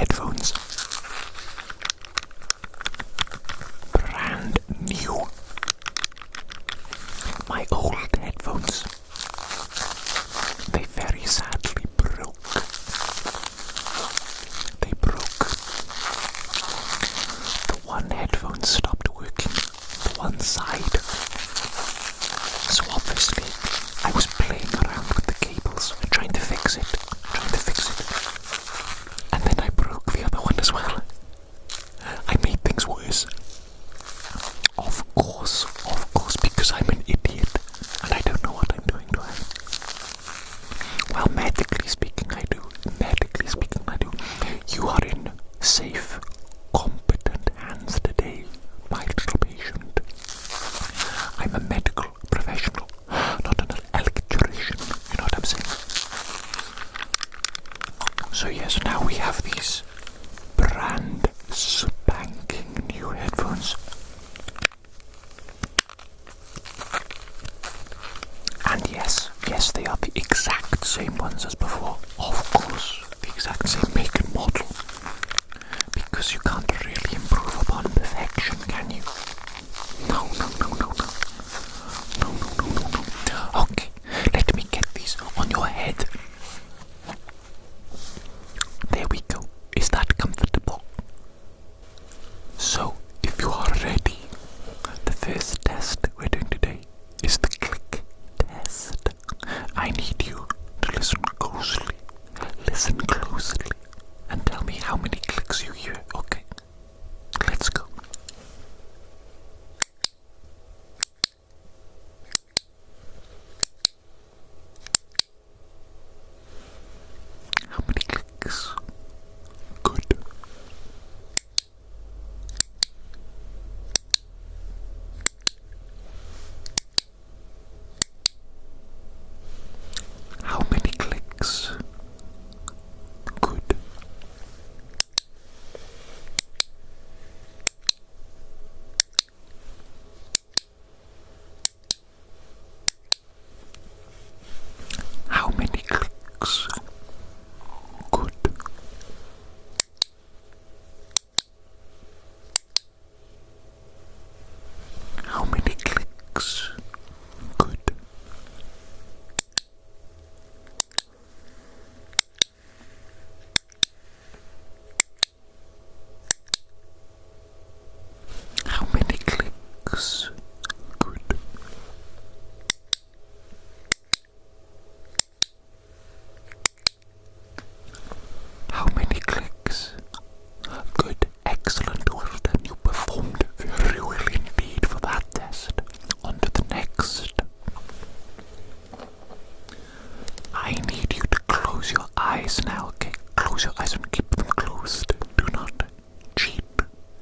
headphones. Brand new. My old headphones, they very sadly broke. They broke. The one headphone stopped working, the one side. So obviously, I was playing around with the cables, trying to fix it. And then I broke the other one as well. I made things worse. Of course, because I'm an idiot and I don't know what I'm doing, do I? Well, medically speaking, I do. You are in safe, competent hands today, my little patient. I'm a medical professional, not an electrician, you know what I'm saying? So yes, now we have these brand spanking new headphones. And yes, they are the exact same ones as before. Of course, the exact same make and model. Because you can't really improve upon perfection, can you? No. Okay, let me get these on your head. There we go. Is that comfortable? So, if you are ready, the first test we're doing today is the click test. I need you to listen closely, and tell me how many clicks you hear, okay? Let's go. How many clicks? Good. How many clicks? Good. How many clicks? Good. How many clicks? Good. How many clicks? Good. How many clicks? Good. Excellent. Well done. You performed very well indeed for that test. On to the next. I need you to close your eyes now, okay? Close your eyes and keep them closed. Do not cheat.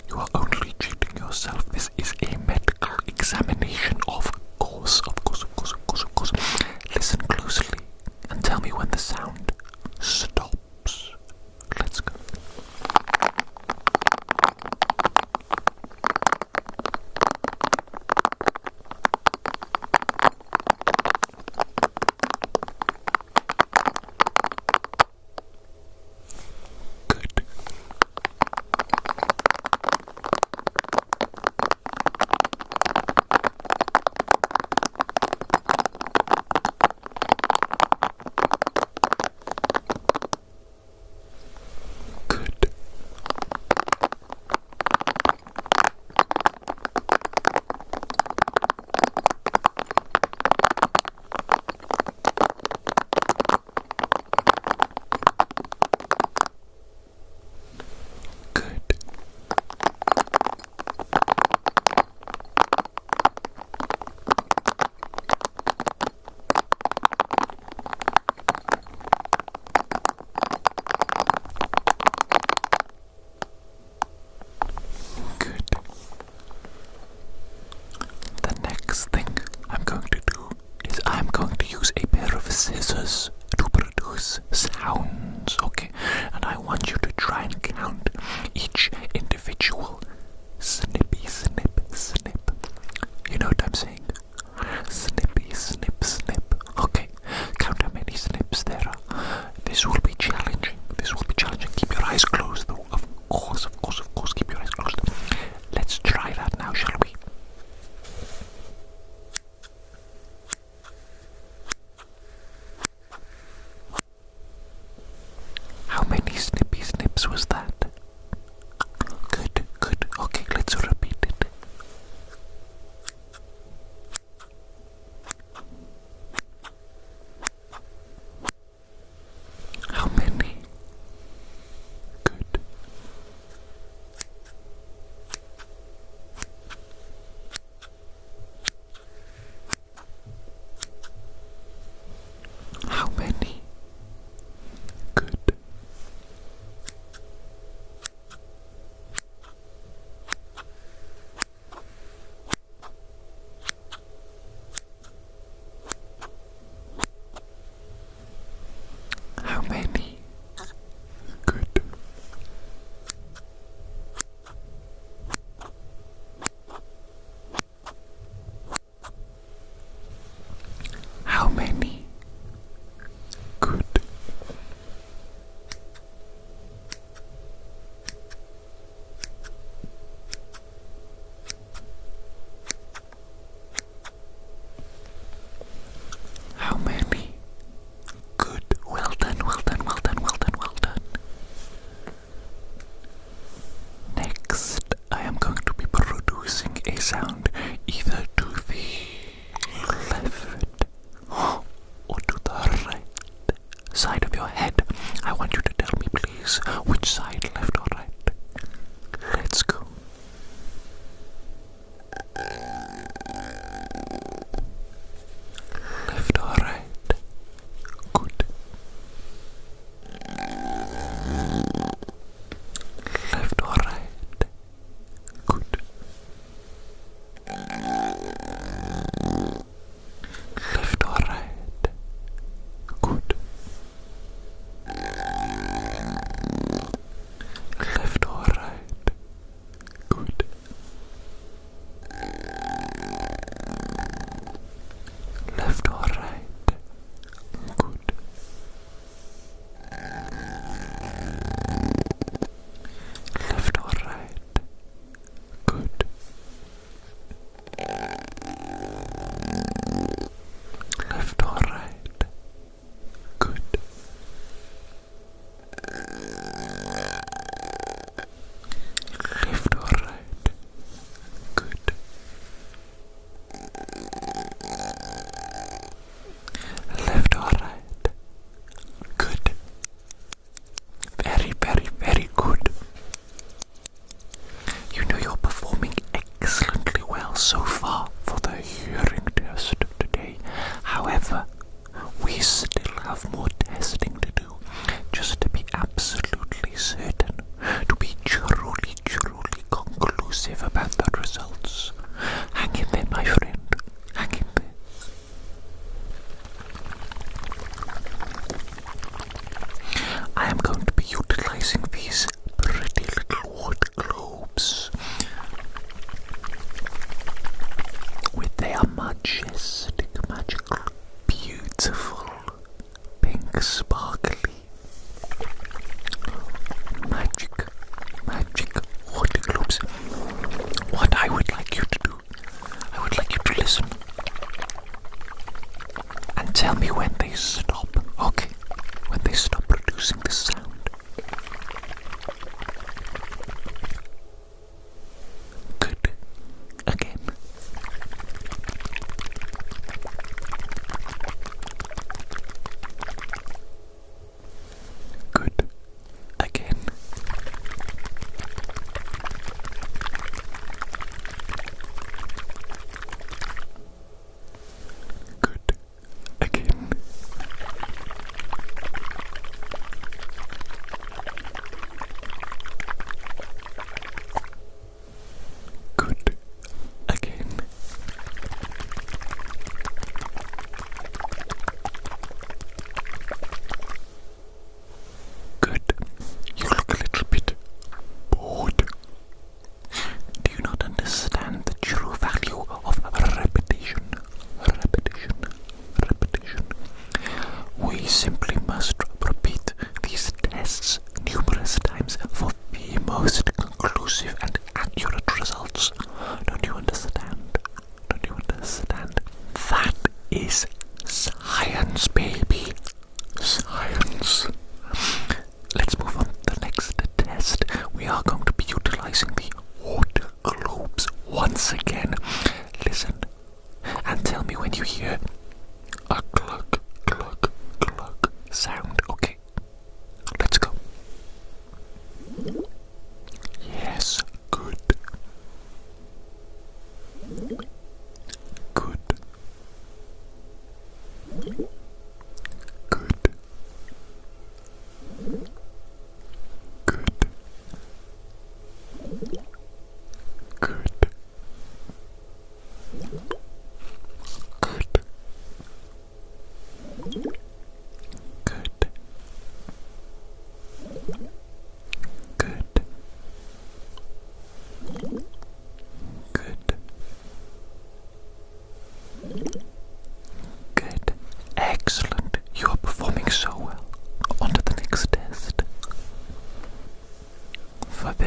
You are only cheating yourself. This is a medical examination, of course. Listen closely and tell me when the sound stops. Let's go. eyes closed though. Of course, keep your eyes closed. Let's try that now, shall we? How many snippy snips was that? Good. Okay, let's repeat it. How many? Good. How many? Good. How many? Good. How many? Good. How many? Good. Well done. Next, I am going to be producing a sound either to the left or to the right side of your head. I want you to tell me, please, which side, left or right. Let's go. Left or right. Good. Left or right. Good. Left or right. Good.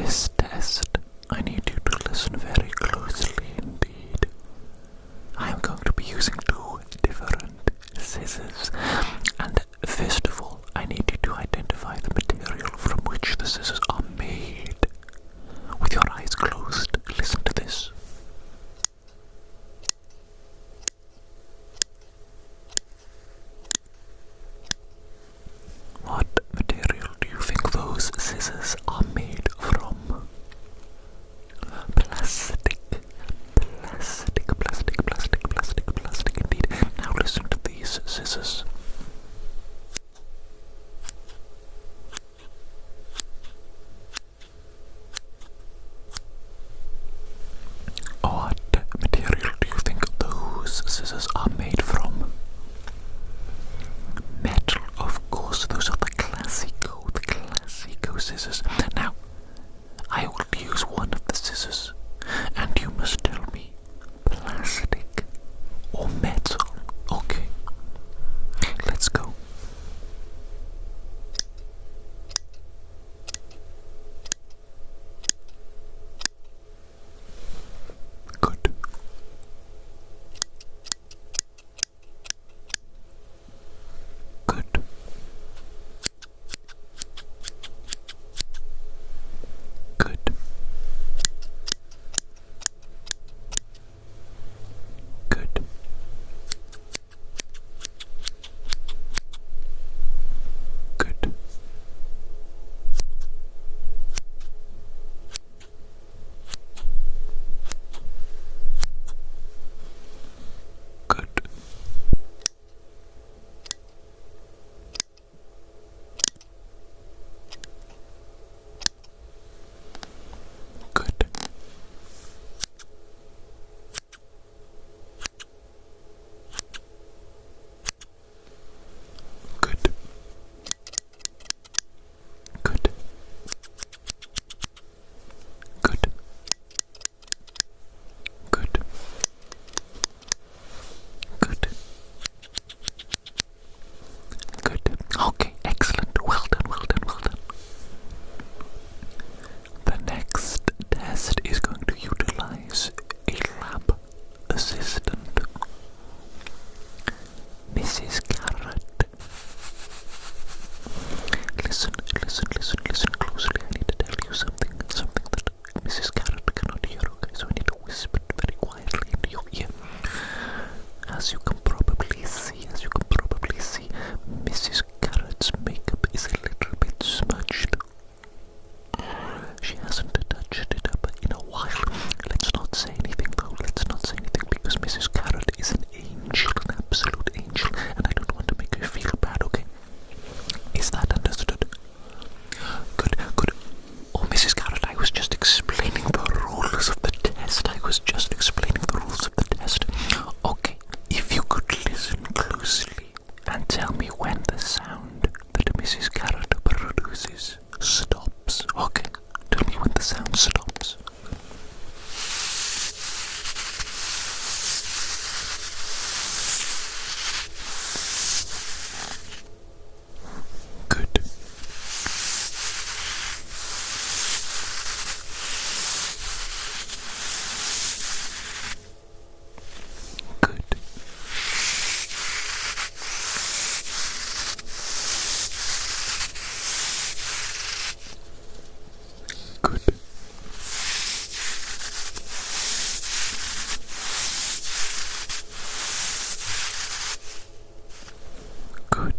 this test, I need you to listen very closely indeed. I am going to be using two different scissors, and first of all, I need you to identify the material from which the scissors are made. With your eyes closed, listen to this. What material do you think those scissors are made from? Plastic. Plastic indeed. Now listen to these scissors. What material do you think those scissors are made from? Metal, of course. Those are the classico scissors. Now, I will use one of the scissors, and you must tell me plastic or metal. Okay, let's go. Good. Good. Good. Good. Good. Good. Good. Good. Good. Good. Good. Good. Good. Okay, excellent. Well done, well done, well done. The next test is going to utilize a lab assistant, Mrs. Carrot. Listen closely. I need to tell you something that Mrs. Carrot cannot hear, okay? So I need to whisper very quietly into your ear. As you can probably see, Mrs. Carrot's makeup is a little bit smudged. She hasn't touched it up in a while. Let's not say anything though, because Mrs. Carrot is an angel, an absolute angel, and I don't want to make her feel bad, okay? Is that understood? Good. Oh, Mrs. Carrot, I was just explaining the rules of the test. Okay, if you could listen closely and tell me when the sound that Mrs. Carrot produces stops. Okay, tell me when the sound stops. Good. Good. Good. Good.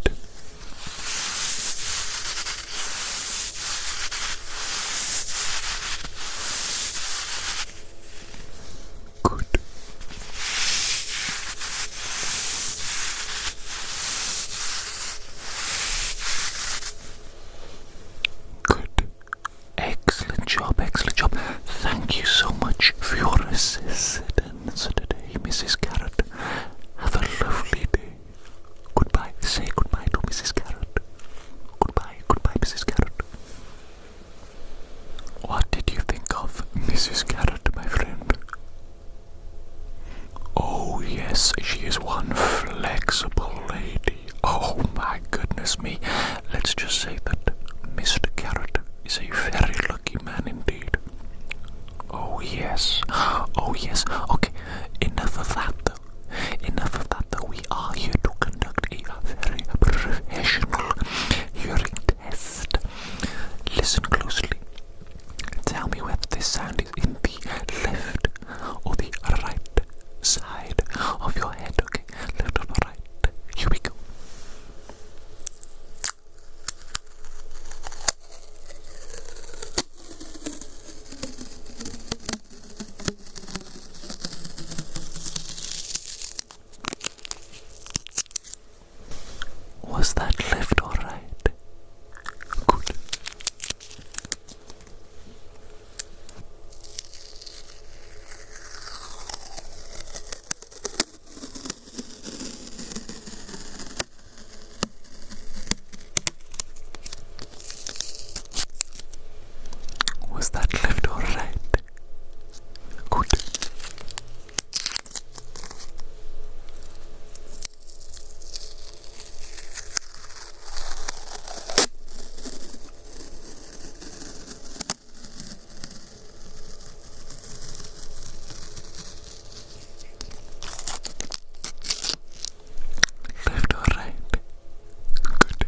Good. Good. Excellent job. Thank you so much for your assistance today, Mrs. Carrot. Have a lovely day. Goodbye. Say goodbye to Mrs. Carrot. Goodbye, Mrs. Carrot. What did you think of Mrs. Carrot, my friend? Oh yes, she is one flexible lady. Oh my goodness me. Let's just say that Mr. Carrot is a very lucky man indeed. yes. Oh, yes. Okay, enough of that, though. Enough of that, though. We are here to conduct a very professional hearing test. Listen closely. Tell me whether this sound is in the left or the right side of your head, okay? Left or right. Here we go. Was that left or right? Good. Was that left or right? Good. Left or right? Good.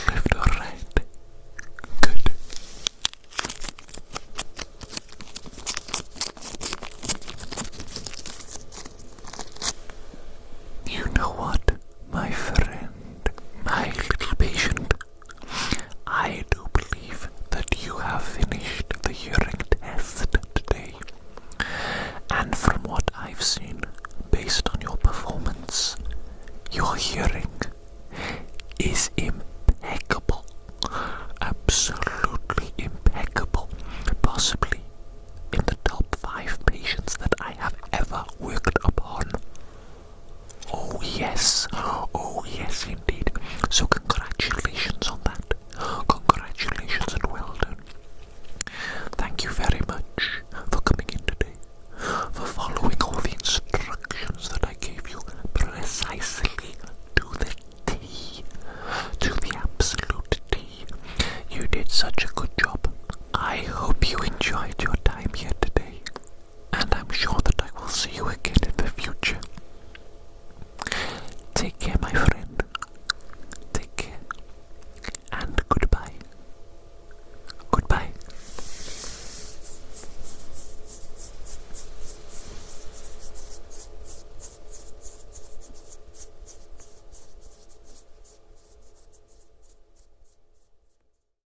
Left or right? Good. You know what, my friend, my little patient? I do believe that you have finished the hearing test today. And from what I've seen, based on your performance, your hearing is impeccable. Absolutely impeccable. Possibly in the top 5 patients that I have ever worked upon. Oh yes indeed. So congratulations on that. Congratulations and well done. Thank you very much for coming in today, for following all the instructions that I gave you precisely to the T, to the absolute T. You did such a good